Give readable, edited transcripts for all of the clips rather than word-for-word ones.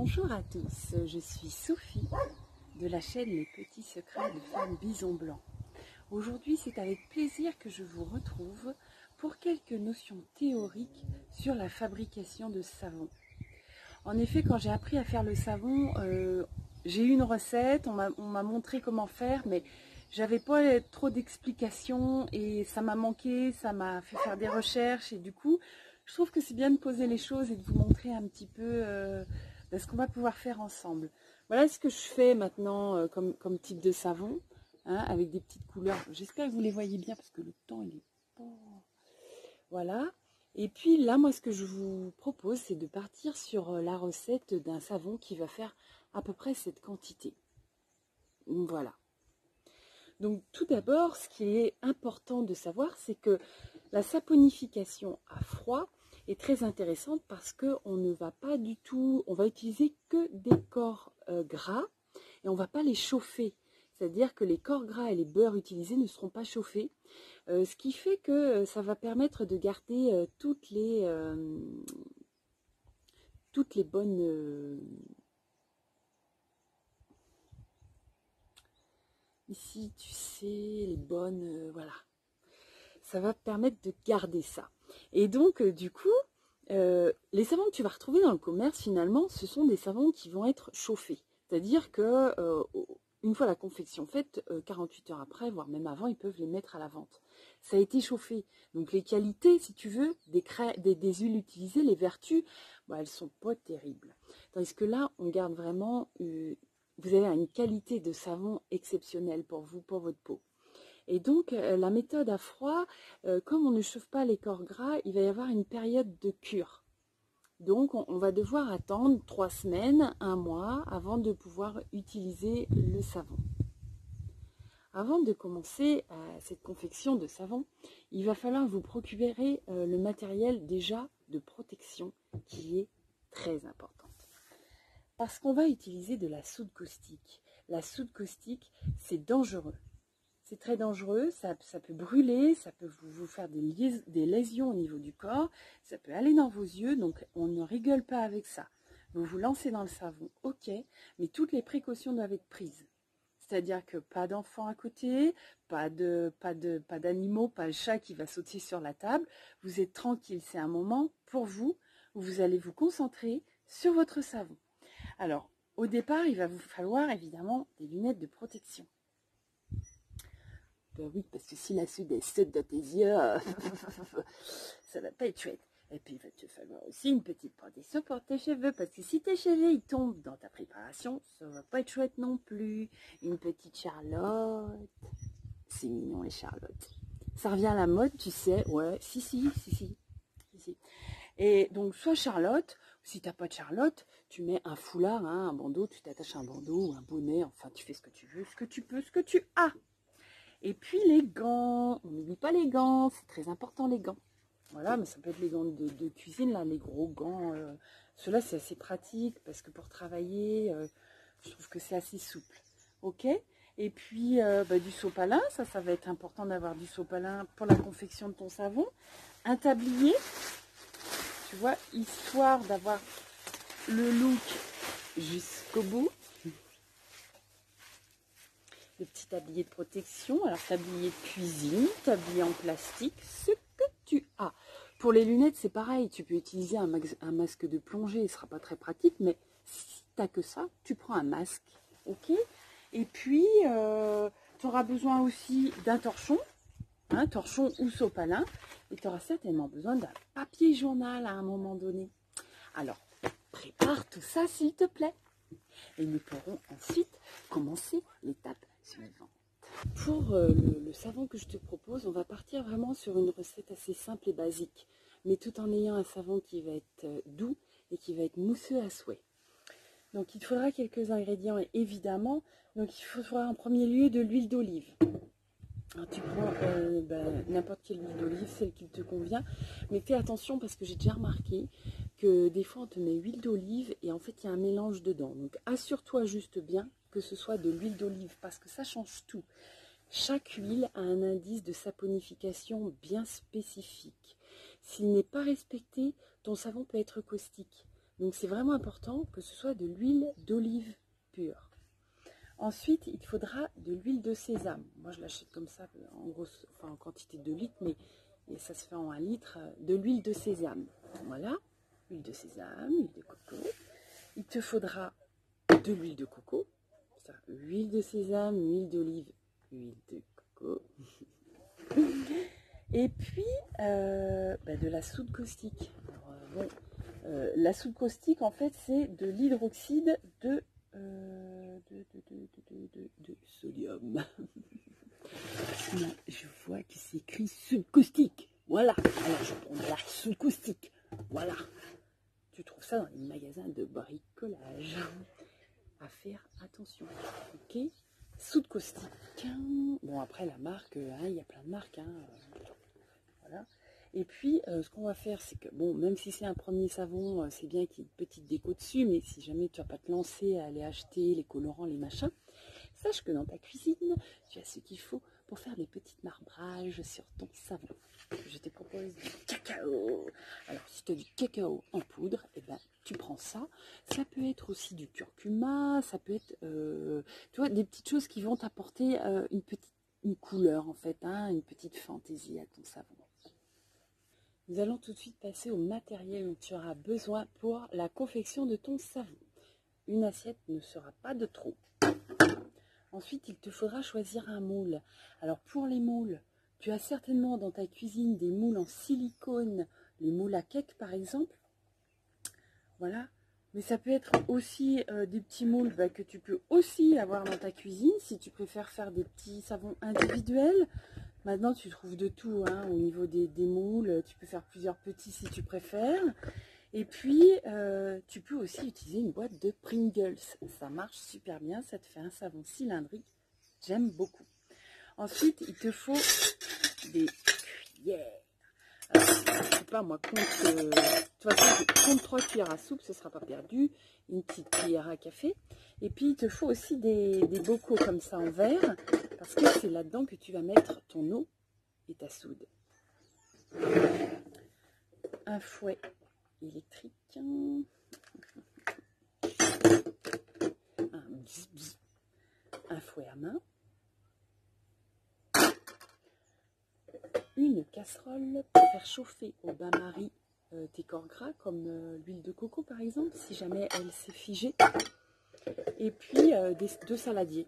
Bonjour à tous, je suis Sophie de la chaîne Les Petits Secrets de Femmes Bison Blanc. Aujourd'hui, c'est avec plaisir que je vous retrouve pour quelques notions théoriques sur la fabrication de savon. En effet, quand j'ai appris à faire le savon, j'ai eu une recette, on m'a montré comment faire, mais j'avais pas trop d'explications et ça m'a manqué, ça m'a fait faire des recherches et du coup, je trouve que c'est bien de poser les choses et de vous montrer un petit peu ce qu'on va pouvoir faire ensemble. Voilà ce que je fais maintenant comme type de savon, hein, avec des petites couleurs. J'espère que vous les voyez bien parce que le temps il est pas... Voilà. Et puis là, moi, ce que je vous propose, c'est de partir sur la recette d'un savon qui va faire à peu près cette quantité. Voilà. Donc tout d'abord, ce qui est important de savoir, c'est que la saponification à froid est très intéressante parce qu'on ne va pas du tout, on va utiliser que des corps gras et on ne va pas les chauffer. C'est-à-dire que les corps gras et les beurres utilisés ne seront pas chauffés. Ce qui fait que ça va permettre de garder toutes les bonnes... ici, tu sais, les bonnes... voilà. Ça va permettre de garder ça. Et donc, du coup, les savons que tu vas retrouver dans le commerce, finalement, ce sont des savons qui vont être chauffés. C'est-à-dire que une fois la confection faite, 48 heures après, voire même avant, ils peuvent les mettre à la vente. Ça a été chauffé. Donc les qualités, si tu veux, des huiles utilisées, les vertus, bah, elles sont pas terribles. Tandis que là, on garde vraiment... vous avez une qualité de savon exceptionnelle pour vous, pour votre peau. Et donc, la méthode à froid, comme on ne chauffe pas les corps gras, il va y avoir une période de cure. Donc, on va devoir attendre 3 semaines, 1 mois, avant de pouvoir utiliser le savon. Avant de commencer cette confection de savon, il va falloir vous procurer le matériel déjà de protection qui est très importante. Parce qu'on va utiliser de la soude caustique. La soude caustique, c'est dangereux. C'est très dangereux, ça peut brûler, ça peut vous faire des lésions au niveau du corps, ça peut aller dans vos yeux, donc on ne rigole pas avec ça. Vous vous lancez dans le savon, ok, mais toutes les précautions doivent être prises. C'est-à-dire que pas d'enfants à côté, pas d'animaux, pas le chat qui va sauter sur la table. Vous êtes tranquille, c'est un moment pour vous où vous allez vous concentrer sur votre savon. Alors, au départ, il va vous falloir évidemment des lunettes de protection. Ben oui, parce que si la soude est saute dans tes yeux, ça va pas être chouette. Et puis, il va te falloir aussi une petite protection pour tes cheveux, parce que si tes cheveux ils tombent dans ta préparation, ça va pas être chouette non plus. Une petite Charlotte. C'est mignon, les Charlottes. Ça revient à la mode, tu sais. Ouais, si. Et donc, soit Charlotte, si tu n'as pas de Charlotte, tu mets un foulard, hein, un bandeau, tu t'attaches un bandeau ou un bonnet, enfin, tu fais ce que tu veux, ce que tu peux, ce que tu as. Et puis les gants, on n'oublie pas les gants, c'est très important les gants. Voilà, mais ça peut être les gants de cuisine, là, les gros gants. Ceux-là, c'est assez pratique parce que pour travailler, je trouve que c'est assez souple. Ok. Et puis du sopalin, ça va être important d'avoir du sopalin pour la confection de ton savon. Un tablier, tu vois, histoire d'avoir le look jusqu'au bout. Le petit tablier de protection, alors tablier de cuisine, tablier en plastique, ce que tu as. Pour les lunettes, c'est pareil, tu peux utiliser un masque de plongée, ce ne sera pas très pratique, mais si tu n'as que ça, tu prends un masque, ok. Et puis, tu auras besoin aussi d'un torchon, hein, torchon ou sopalin, et tu auras certainement besoin d'un papier journal à un moment donné. Alors, prépare tout ça s'il te plaît. Et nous pourrons ensuite commencer l'étape suivante. Pour le savon que je te propose, on va partir vraiment sur une recette assez simple et basique, mais tout en ayant un savon qui va être doux et qui va être mousseux à souhait. Donc il te faudra quelques ingrédients évidemment. Donc il faudra en premier lieu de l'huile d'olive. Tu prends n'importe quelle huile d'olive, celle qui te convient, mais fais attention parce que j'ai déjà remarqué que des fois on te met huile d'olive et en fait il y a un mélange dedans. Donc assure-toi juste bien que ce soit de l'huile d'olive parce que ça change tout. Chaque huile a un indice de saponification bien spécifique. S'il n'est pas respecté, ton savon peut être caustique. Donc c'est vraiment important que ce soit de l'huile d'olive pure. Ensuite, il te faudra de l'huile de sésame. Moi, je l'achète comme ça, en grosse, enfin en quantité de 2 litres, mais et ça se fait en 1 litre, de l'huile de sésame. Voilà, huile de sésame, huile de coco. Il te faudra de l'huile de coco, ça, huile de sésame, huile d'olive, huile de coco. Et puis, de la soude caustique. Alors, la soude caustique, en fait, c'est de l'hydroxyde de sodium. Là, je vois que c'est écrit soude caustique. Voilà. Alors, je prends la soude caustique. Voilà. Tu trouves ça dans les magasins de bricolage. À faire attention. Ok. Soude caustique. Bon, après, la marque, il y a plein de marques. Voilà. Et puis, ce qu'on va faire, c'est que, bon, même si c'est un premier savon, c'est bien qu'il y ait une petite déco dessus, mais si jamais tu ne vas pas te lancer à aller acheter les colorants, les machins, sache que dans ta cuisine, tu as ce qu'il faut pour faire des petits marbrages sur ton savon. Je te propose du cacao. Alors, si tu as du cacao en poudre, eh ben, tu prends ça. Ça peut être aussi du curcuma, ça peut être, tu vois, des petites choses qui vont t'apporter une couleur, en fait, une petite fantaisie à ton savon. Nous allons tout de suite passer au matériel dont tu auras besoin pour la confection de ton savon. Une assiette ne sera pas de trop. Ensuite, il te faudra choisir un moule. Alors pour les moules, tu as certainement dans ta cuisine des moules en silicone, les moules à cake par exemple. Voilà. Mais ça peut être aussi des petits moules que tu peux aussi avoir dans ta cuisine si tu préfères faire des petits savons individuels. Maintenant, tu trouves de tout au niveau des moules. Tu peux faire plusieurs petits si tu préfères. Et puis, tu peux aussi utiliser une boîte de Pringles. Ça marche super bien. Ça te fait un savon cylindrique. J'aime beaucoup. Ensuite, il te faut des cuillères. Alors, je sais pas, moi, de toute façon, compte 3 cuillères à soupe, ce ne sera pas perdu. Une petite cuillère à café. Et puis, il te faut aussi des bocaux comme ça en verre, parce que c'est là-dedans que tu vas mettre ton eau et ta soude. Un fouet électrique. Un fouet à main. Une casserole pour faire chauffer au bain-marie tes corps gras, comme l'huile de coco par exemple, si jamais elle s'est figée. Et puis deux saladiers.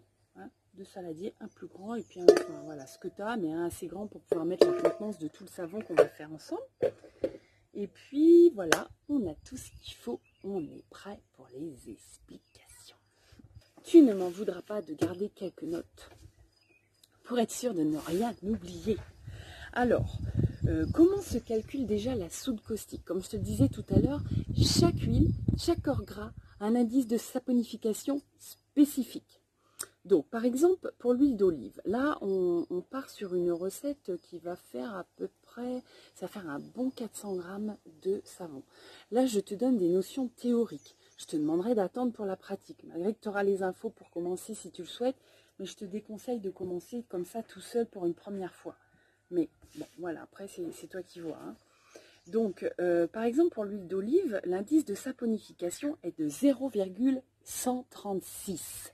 Deux saladiers, un plus grand et puis voilà ce que tu as, mais un assez grand pour pouvoir mettre la contenance de tout le savon qu'on va faire ensemble. Et puis voilà, on a tout ce qu'il faut, on est prêt pour les explications. Tu ne m'en voudras pas de garder quelques notes pour être sûr de ne rien oublier. Alors, comment se calcule déjà la soude caustique? Comme je te le disais tout à l'heure, chaque huile, chaque corps gras a un indice de saponification spécifique. Donc, par exemple, pour l'huile d'olive, là, on part sur une recette qui va faire à peu près, ça va faire un bon 400 grammes de savon. Là, je te donne des notions théoriques. Je te demanderai d'attendre pour la pratique, malgré que tu auras les infos pour commencer si tu le souhaites, mais je te déconseille de commencer comme ça tout seul pour une première fois. Mais bon, voilà, après, c'est toi qui vois. Donc, par exemple, pour l'huile d'olive, l'indice de saponification est de 0,136.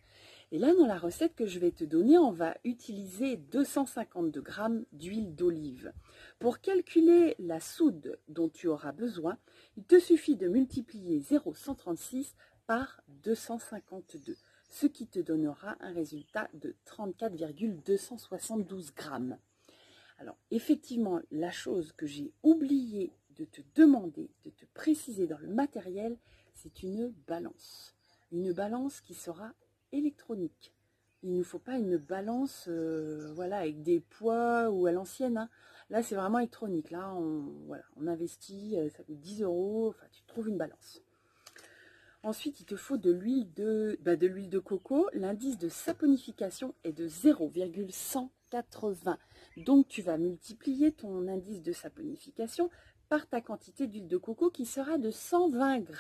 Et là, dans la recette que je vais te donner, on va utiliser 252 g d'huile d'olive. Pour calculer la soude dont tu auras besoin, il te suffit de multiplier 0,136 par 252, ce qui te donnera un résultat de 34,272 g. Alors, effectivement, la chose que j'ai oublié de te demander, de te préciser dans le matériel, c'est une balance. Une balance qui sera électronique. Il ne nous faut pas une balance voilà, avec des poids ou à l'ancienne. Là, c'est vraiment électronique. Là, on investit, ça coûte 10 €. Enfin, tu trouves une balance. Ensuite, il te faut de l'huile de coco. L'indice de saponification est de 0,180. Donc, tu vas multiplier ton indice de saponification par ta quantité d'huile de coco qui sera de 120 g.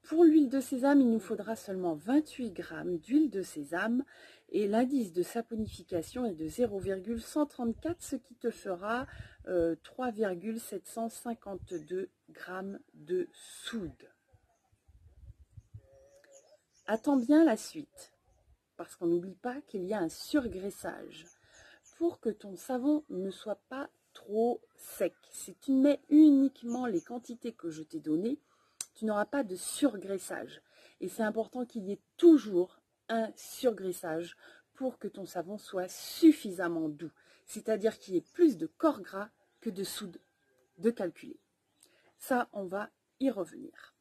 Pour l'huile de sésame, il nous faudra seulement 28 g d'huile de sésame et l'indice de saponification est de 0,134, ce qui te fera 3,752 g de soude. Attends bien la suite, parce qu'on n'oublie pas qu'il y a un surgraissage. Pour que ton savon ne soit pas trop sec, si tu mets uniquement les quantités que je t'ai données, tu n'auras pas de surgraissage. Et c'est important qu'il y ait toujours un surgraissage pour que ton savon soit suffisamment doux. C'est-à-dire qu'il y ait plus de corps gras que de soude de calculer. Ça, on va y revenir.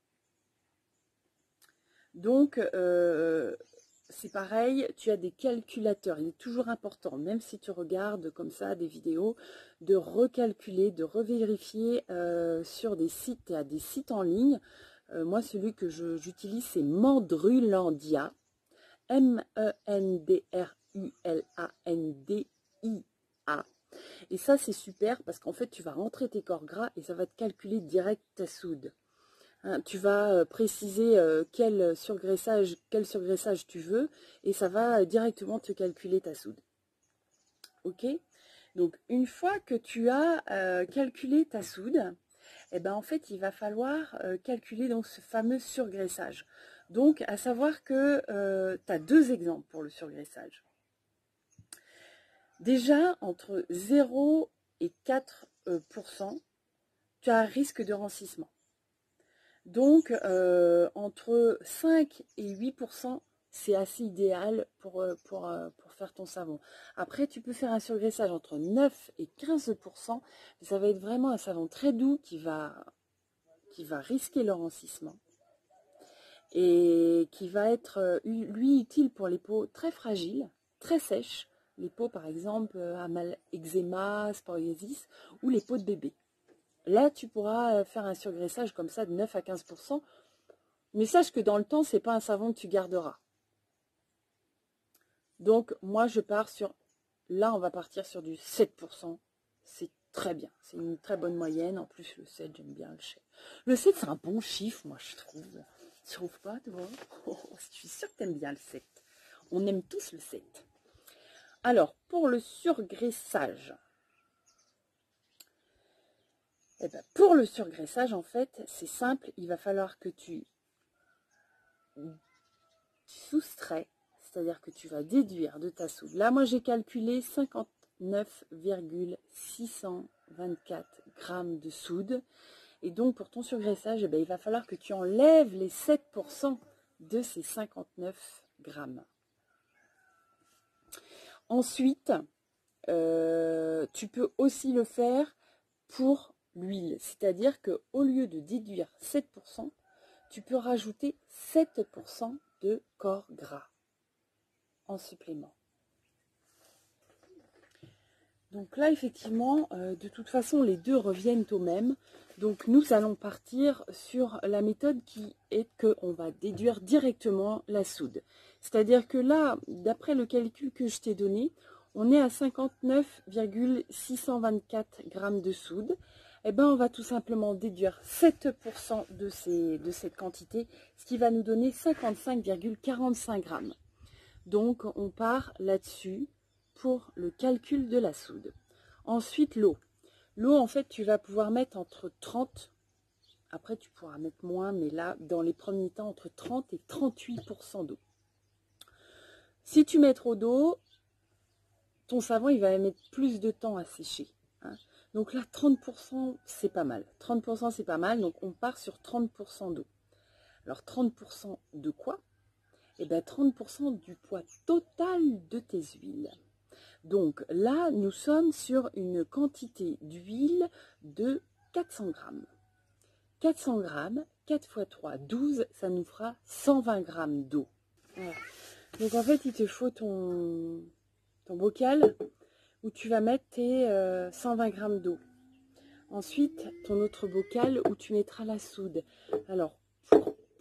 Donc, c'est pareil, tu as des calculateurs. Il est toujours important, même si tu regardes comme ça des vidéos, de recalculer, de revérifier sur des sites, à des sites en ligne. Moi, celui que j'utilise, c'est Mandrulandia, M-E-N-D-R-U-L-A-N-D-I-A. Et ça, c'est super parce qu'en fait, tu vas rentrer tes corps gras et ça va te calculer direct ta soude. Hein, tu vas préciser quel surgraissage tu veux et ça va directement te calculer ta soude. Ok? Donc, une fois que tu as calculé ta soude, eh ben, en fait, il va falloir calculer donc, ce fameux surgraissage. Donc, à savoir que tu as deux exemples pour le surgraissage. Déjà, entre 0 et 4%, tu as un risque de rancissement. Donc, entre 5 et 8%, c'est assez idéal pour faire ton savon. Après, tu peux faire un surgraissage entre 9 et 15%. Mais ça va être vraiment un savon très doux qui va risquer le rancissement. Et qui va être, lui, utile pour les peaux très fragiles, très sèches. Les peaux, par exemple, à eczéma, psoriasis, ou les peaux de bébé. Là, tu pourras faire un surgraissage comme ça de 9 à 15%. Mais sache que dans le temps, ce n'est pas un savon que tu garderas. Donc, moi, je pars sur... Là, on va partir sur du 7%. C'est très bien. C'est une très bonne moyenne. En plus, le 7, j'aime bien le chiffre. Le 7, c'est un bon chiffre, moi, je trouve. Tu trouves pas, toi? Je suis sûre que tu aimes bien le 7. On aime tous le 7. Alors, pour le surgraissage... Eh ben, pour le surgraissage, en fait, c'est simple. Il va falloir que tu soustrais, c'est-à-dire que tu vas déduire de ta soude. Là, moi, j'ai calculé 59,624 grammes de soude. Et donc, pour ton surgraissage, eh ben, il va falloir que tu enlèves les 7% de ces 59 grammes. Ensuite, tu peux aussi le faire pour l'huile. C'est-à-dire qu'au lieu de déduire 7%, tu peux rajouter 7% de corps gras en supplément. Donc là, effectivement, de toute façon, les deux reviennent au même. Donc nous allons partir sur la méthode qui est qu'on va déduire directement la soude. C'est-à-dire que là, d'après le calcul que je t'ai donné, on est à 59,624 grammes de soude. Eh bien, on va tout simplement déduire 7% de cette quantité, ce qui va nous donner 55,45 grammes. Donc, on part là-dessus pour le calcul de la soude. Ensuite, l'eau. L'eau, en fait, tu vas pouvoir mettre entre 30, après tu pourras mettre moins, mais là, dans les premiers temps, entre 30 et 38% d'eau. Si tu mets trop d'eau, ton savon, il va mettre plus de temps à sécher. Hein. Donc là, 30%, c'est pas mal. 30%, c'est pas mal, donc on part sur 30% d'eau. Alors, 30% de quoi? Eh bien, 30% du poids total de tes huiles. Donc là, nous sommes sur une quantité d'huile de 400 grammes. 400 grammes, 4 x 3, 12, ça nous fera 120 grammes d'eau. Voilà. Donc en fait, il te faut ton bocal où tu vas mettre tes 120 grammes d'eau. Ensuite, ton autre bocal où tu mettras la soude. Alors,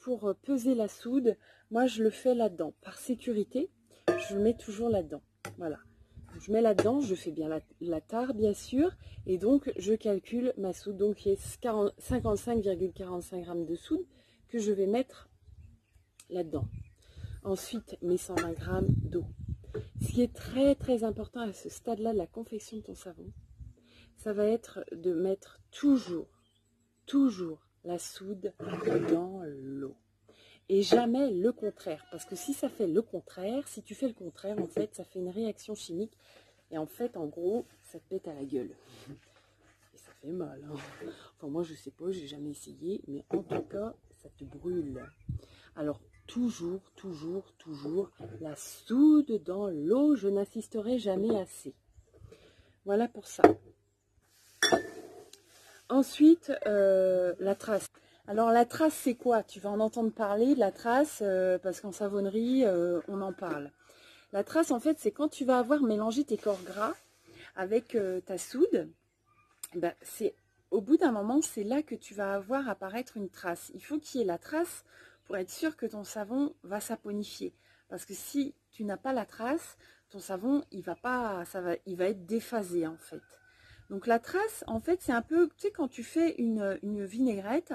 pour peser la soude, moi je le fais là-dedans. Par sécurité, je le mets toujours là-dedans. Voilà. Je mets là-dedans, je fais bien la tare, bien sûr. Et donc, je calcule ma soude. Donc, il y a 55,45 grammes de soude que je vais mettre là-dedans. Ensuite, mes 120 grammes d'eau. Ce qui est très, très important à ce stade-là de la confection de ton savon, ça va être de mettre toujours toujours la soude dans l'eau. Et jamais le contraire. Parce que si ça fait le contraire, si tu fais le contraire, en fait, ça fait une réaction chimique. Et en fait, en gros, ça te pète à la gueule. Et ça fait mal. Hein. Enfin, moi, je sais pas, j'ai jamais essayé. Mais en tout cas, ça te brûle. Alors, toujours, toujours, toujours, la soude dans l'eau. Je n'insisterai jamais assez. Voilà pour ça. Ensuite, la trace. Alors la trace, c'est quoi? Tu vas en entendre parler de la trace, parce qu'en savonnerie, on en parle. La trace, en fait, c'est quand tu vas avoir mélangé tes corps gras avec ta soude, ben, au bout d'un moment, c'est là que tu vas avoir apparaître une trace. Il faut qu'il y ait la trace pour être sûr que ton savon va saponifier. Parce que si tu n'as pas la trace, ton savon, il va être déphasé, en fait. Donc la trace, en fait, c'est un peu, tu sais, quand tu fais une vinaigrette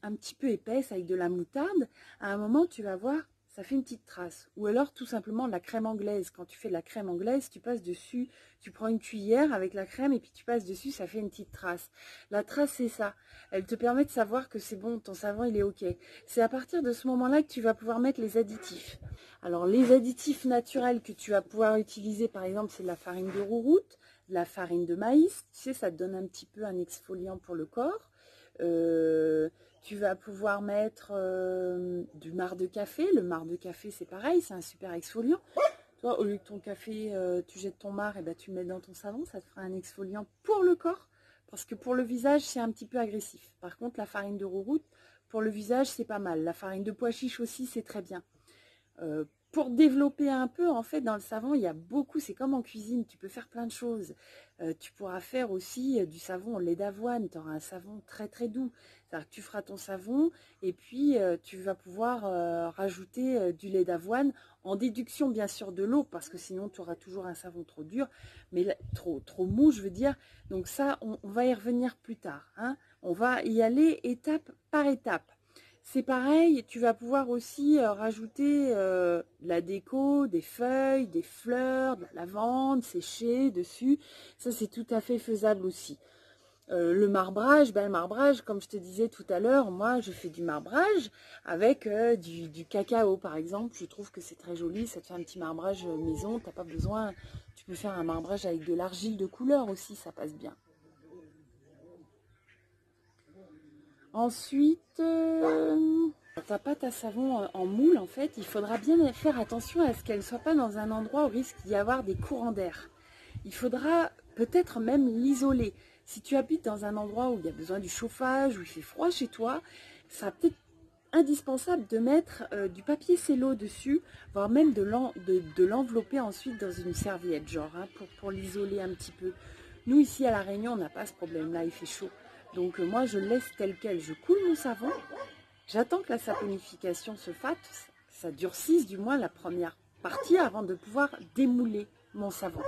un petit peu épaisse avec de la moutarde, à un moment, tu vas voir, ça fait une petite trace. Ou alors, tout simplement, la crème anglaise. Quand tu fais de la crème anglaise, tu passes dessus, tu prends une cuillère avec la crème et puis tu passes dessus, ça fait une petite trace. La trace, c'est ça. Elle te permet de savoir que c'est bon, ton savon, il est OK. C'est à partir de ce moment-là que tu vas pouvoir mettre les additifs. Alors, les additifs naturels que tu vas pouvoir utiliser, par exemple, c'est de la farine de rouroute, de la farine de maïs. Tu sais, ça te donne un petit peu un exfoliant pour le corps. Tu vas pouvoir mettre du marc de café. Le marc de café, c'est pareil, c'est un super exfoliant. Toi, au lieu que ton café, tu jettes ton marc, et ben, tu le mets dans ton savon, ça te fera un exfoliant pour le corps. Parce que pour le visage, c'est un petit peu agressif. Par contre, la farine de rouroute, pour le visage, c'est pas mal. La farine de pois chiche aussi, c'est très bien. Pour développer un peu, en fait, dans le savon, il y a beaucoup, c'est comme en cuisine, tu peux faire plein de choses. Tu pourras faire aussi du savon au lait d'avoine, tu auras un savon très très doux. C'est-à-dire que tu feras ton savon et puis tu vas pouvoir rajouter du lait d'avoine en déduction bien sûr de l'eau, parce que sinon tu auras toujours un savon trop dur, mais là, trop mou je veux dire. Donc ça, on va y revenir plus tard. Hein. On va y aller étape par étape. C'est pareil, tu vas pouvoir aussi rajouter de la déco, des feuilles, des fleurs, de la lavande séchée dessus. Ça, c'est tout à fait faisable aussi. Le marbrage, ben, le marbrage, comme je te disais tout à l'heure, moi, je fais du marbrage avec du cacao, par exemple. Je trouve que c'est très joli, ça te fait un petit marbrage maison. T'as pas besoin, tu peux faire un marbrage avec de l'argile de couleur aussi, ça passe bien. Ensuite, ta pâte à savon en moule, en fait, il faudra bien faire attention à ce qu'elle ne soit pas dans un endroit où risque d'y avoir des courants d'air. Il faudra peut-être même l'isoler. Si tu habites dans un endroit où il y a besoin du chauffage, où il fait froid chez toi, ça va peut-être indispensable de mettre du papier cello dessus, voire même de l'envelopper ensuite dans une serviette, genre, hein, pour l'isoler un petit peu. Nous, ici à La Réunion, on n'a pas ce problème-là, il fait chaud. Donc moi, je laisse tel quel, je coule mon savon, j'attends que la saponification se fasse, ça durcisse du moins la première partie avant de pouvoir démouler mon savon.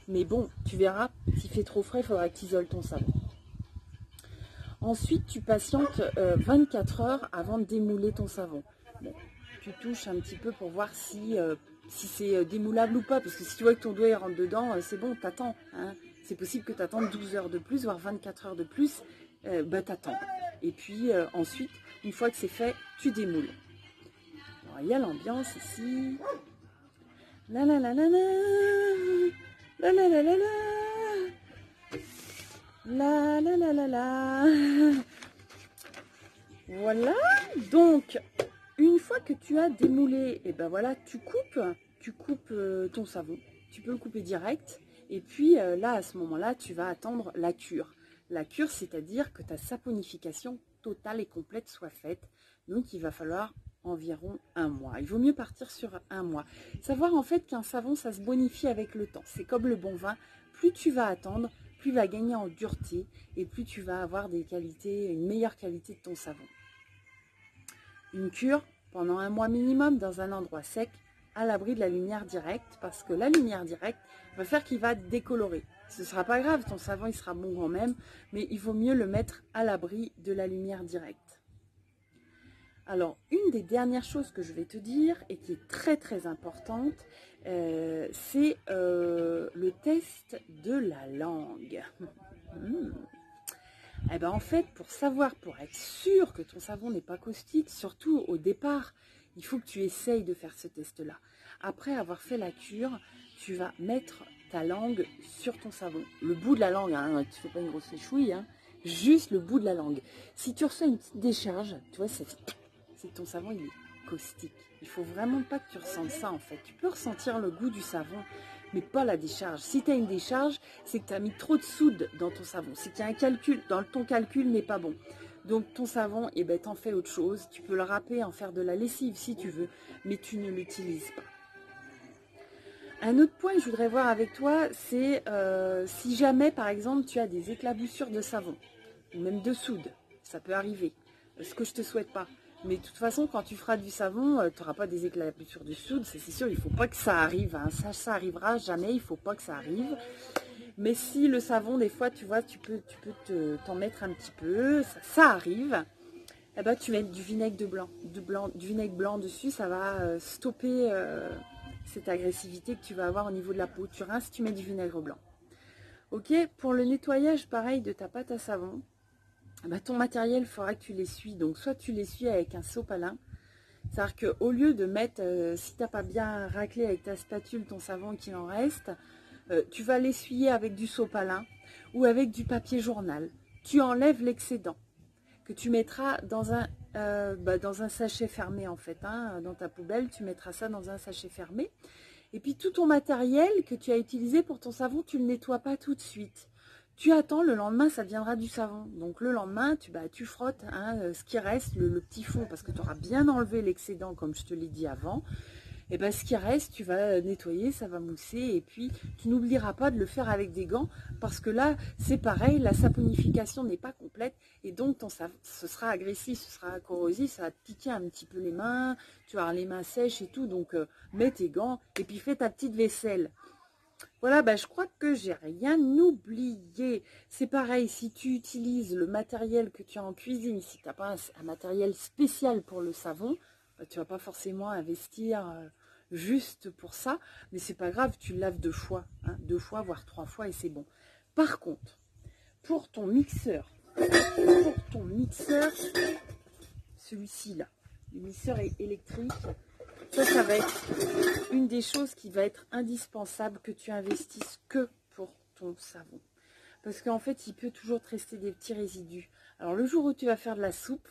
Mais bon, tu verras, s'il fait trop frais, il faudra que tu isoles ton savon. Ensuite, tu patientes 24 heures avant de démouler ton savon. Bon, tu touches un petit peu pour voir si c'est démoulable ou pas, parce que si tu vois que ton doigt rentre dedans, c'est bon, t'attends. Hein. C'est possible que tu attendes 12 heures de plus, voire 24 heures de plus, bah t'attends. Et puis ensuite, une fois que c'est fait, tu démoules. Alors, il y a l'ambiance ici. La la la la la. La la la la la. La la la la la. Voilà. Donc, une fois que tu as démoulé, et ben voilà, tu coupes ton savon. Tu peux le couper direct. Et puis là, à ce moment-là, tu vas attendre la cure. La cure, c'est-à-dire que ta saponification totale et complète soit faite. Donc, il va falloir environ 1 mois. Il vaut mieux partir sur 1 mois. Savoir en fait qu'un savon, ça se bonifie avec le temps. C'est comme le bon vin. Plus tu vas attendre, plus il va gagner en dureté et plus tu vas avoir une meilleure qualité de ton savon. Une cure pendant 1 mois minimum dans un endroit sec, à l'abri de la lumière directe, parce que la lumière directe va faire qu'il va décolorer. Ce ne sera pas grave, ton savon il sera bon quand même, mais il vaut mieux le mettre à l'abri de la lumière directe. Alors, une des dernières choses que je vais te dire, et qui est très très importante, c'est le test de la langue. Eh ben en fait, pour savoir, pour être sûr que ton savon n'est pas caustique, surtout au départ, il faut que tu essayes de faire ce test-là. Après avoir fait la cure, tu vas mettre ta langue sur ton savon. Le bout de la langue, hein, tu ne fais pas une grosse échouille, hein, juste le bout de la langue. Si tu reçois une petite décharge, tu vois, c'est que ton savon il est caustique. Il faut vraiment pas que tu ressentes ça en fait. Tu peux ressentir le goût du savon, mais pas la décharge. Si tu as une décharge, c'est que tu as mis trop de soude dans ton savon. C'est qu'il y a un calcul, ton calcul n'est pas bon. Donc ton savon, eh ben, t'en fais autre chose. Tu peux le râper, en faire de la lessive si tu veux, mais tu ne l'utilises pas. Un autre point que je voudrais voir avec toi, c'est si jamais par exemple tu as des éclaboussures de savon, ou même de soude, ça peut arriver, ce que je te souhaite pas. Mais de toute façon, quand tu feras du savon, tu n'auras pas des éclaboussures de soude, c'est sûr, il ne faut pas que ça arrive. Hein. Ça arrivera jamais, il ne faut pas que ça arrive. Mais si le savon, des fois, tu vois, tu peux t'en mettre un petit peu, ça arrive, eh ben, tu mets du vinaigre du vinaigre blanc dessus, ça va stopper cette agressivité que tu vas avoir au niveau de la peau. Tu rinces, tu mets du vinaigre blanc. Ok, pour le nettoyage, pareil, de ta pâte à savon, bah, ton matériel, il faudra que tu l'essuies. Donc, soit tu l'essuies avec un sopalin. C'est-à-dire qu'au lieu de mettre, si tu n'as pas bien raclé avec ta spatule ton savon et qu'il en reste, tu vas l'essuyer avec du sopalin ou avec du papier journal. Tu enlèves l'excédent que tu mettras dans un sachet fermé en fait. Hein, dans ta poubelle, tu mettras ça dans un sachet fermé. Et puis tout ton matériel que tu as utilisé pour ton savon, tu ne le nettoies pas tout de suite. Tu attends, le lendemain, ça deviendra du savon. Donc le lendemain, tu frottes hein, ce qui reste, le petit fond, parce que tu auras bien enlevé l'excédent, comme je te l'ai dit avant. Et ben ce qui reste, tu vas nettoyer, ça va mousser. Et puis, tu n'oublieras pas de le faire avec des gants, parce que là, c'est pareil, la saponification n'est pas complète. Et donc, ton savon, ce sera agressif, ce sera corrosif, ça va te piquer un petit peu les mains. Tu vas avoir les mains sèches et tout. Donc, mets tes gants et puis fais ta petite vaisselle. Voilà, bah, je crois que j'ai rien oublié. C'est pareil, si tu utilises le matériel que tu as en cuisine, si tu n'as pas un matériel spécial pour le savon, bah, tu ne vas pas forcément investir juste pour ça. Mais c'est pas grave, tu le laves 2 fois, hein, 2 fois, voire 3 fois et c'est bon. Par contre, pour ton mixeur, celui-ci là, le mixeur électrique, ça va être une des choses qui va être indispensable que tu investisses que pour ton savon. Parce qu'en fait, il peut toujours te rester des petits résidus. Alors, le jour où tu vas faire de la soupe,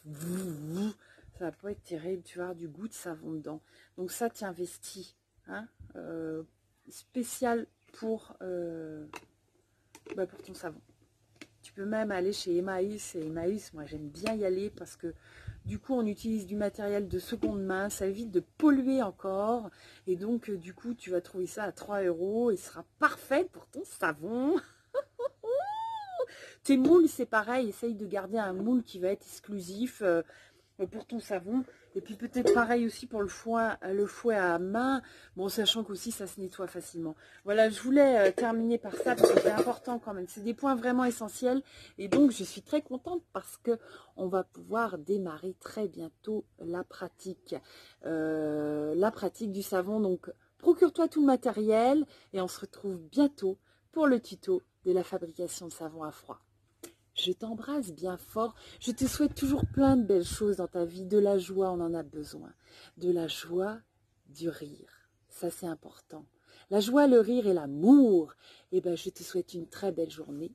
ça va pas être terrible, tu vas avoir du goût de savon dedans. Donc ça, tu investis. Hein, spécial pour ton savon. Tu peux même aller chez Emmaüs. Et Emmaüs, moi, j'aime bien y aller parce que du coup, on utilise du matériel de seconde main. Ça évite de polluer encore. Et donc, du coup, tu vas trouver ça à 3 € et ce sera parfait pour ton savon. Tes moules, c'est pareil. Essaye de garder un moule qui va être exclusif pour ton savon. Et puis peut-être pareil aussi pour le fouet à main. Bon, sachant qu'aussi, ça se nettoie facilement. Voilà, je voulais terminer par ça parce que c'est important quand même. C'est des points vraiment essentiels. Et donc, je suis très contente parce que on va pouvoir démarrer très bientôt la pratique. La pratique du savon. Donc, procure-toi tout le matériel et on se retrouve bientôt pour le tuto de la fabrication de savon à froid. Je t'embrasse bien fort. Je te souhaite toujours plein de belles choses dans ta vie. De la joie, on en a besoin. De la joie, du rire. Ça, c'est important. La joie, le rire et l'amour. Eh bien, je te souhaite une très belle journée.